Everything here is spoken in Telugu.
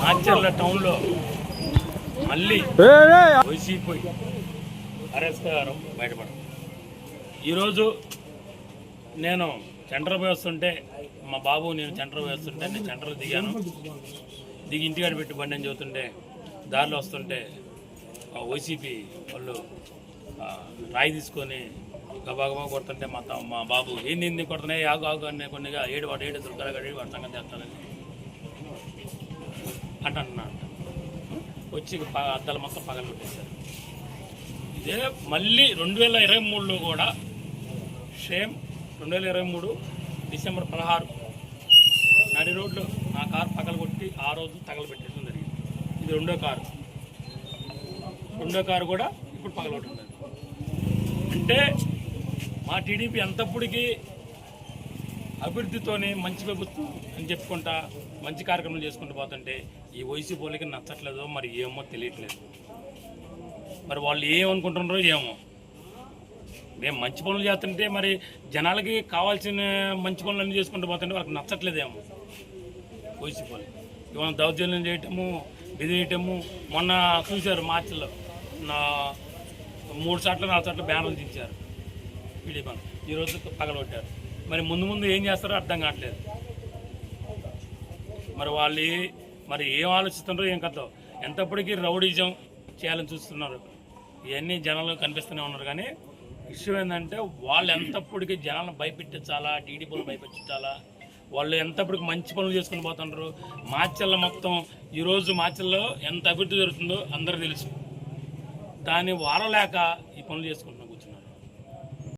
మాచర్ల టౌన్లో మళ్ళీ వైసీపీ అరెస్ట్ గారు బయటపడరు. ఈరోజు నేను సెంటర్ పోయి వస్తుంటే మా బాబు నేను సెంటర్ వేస్తుంటే నేను సెంటర్లో దిగాను. దిగి ఇంటికాడ పెట్టి బండి అని చెబుతుంటే దారిలో వస్తుంటే వైసీపీ వాళ్ళు రాయి తీసుకొని గబాగబా కొడుతుంటే మా బాబు ఏంది కొడుతున్నాయి ఆగు ఆగు అనే కొన్నిగా ఏడు దుర్గరగడి వాడు సంగతి చేస్తానని అంటున్నాడు. వచ్చి అద్దాలు మొత్తం పగలు పెట్టేశారు. ఇదే మళ్ళీ 2023లో కూడా సేమ్ 2023 డిసెంబర్ 16 నడి రోడ్లో నా కారు పగలగొట్టి ఆ రోజు తగలబెట్టేయడం జరిగింది. ఇది రెండో కారు కూడా ఇప్పుడు పగలగొట్టింది. అంటే మా టీడీపీ అంతప్పటికీ అభివృద్ధితోనే మంచి ప్రభుత్వం అని చెప్పుకుంటా మంచి కార్యక్రమాలు చేసుకుంటూ పోతుంటే ఈ వైసీపీ వాళ్ళకి నచ్చట్లేదో మరి ఏమో తెలియట్లేదు. మరి వాళ్ళు ఏమనుకుంటున్నారో ఏమో. మేము మంచి పనులు చేస్తుంటే మరి జనాలకి కావాల్సిన మంచి పనులన్నీ చేసుకుంటూ పోతుంటే వాళ్ళకి నచ్చట్లేదేమో వైసీపీ వాళ్ళు. ఇవాళ దౌర్జన్యం చేయటము బెదిరియటము. మొన్న చూశారు మార్చిలో 3 సార్లు 4 సార్లు బ్యానర్లు దించారు టీడీపీ. ఈరోజు పగలగొట్టారు. మరి ముందు ఏం చేస్తారో అర్థం కావట్లేదు. మరి వాళ్ళు మరి ఏం ఆలోచిస్తున్నారో ఏం కథ. ఎంతప్పటికీ రౌడీజం చేయాలని చూస్తున్నారు. ఇవన్నీ జనాలు కనిపిస్తూనే ఉన్నారు. కానీ విషయం ఏంటంటే వాళ్ళు ఎంతప్పటికీ జనాలను భయపెట్టించాలా, టీడీపీలు భయపెట్టించాలా. వాళ్ళు ఎంతప్పటికి మంచి పనులు చేసుకుని పోతున్నారు. మాచర్ల మొత్తం ఈరోజు మాచర్లలో ఎంత అభివృద్ధి జరుగుతుందో అందరూ తెలుసు. దాన్ని వారలేక ఈ పనులు చేసుకుంటారు.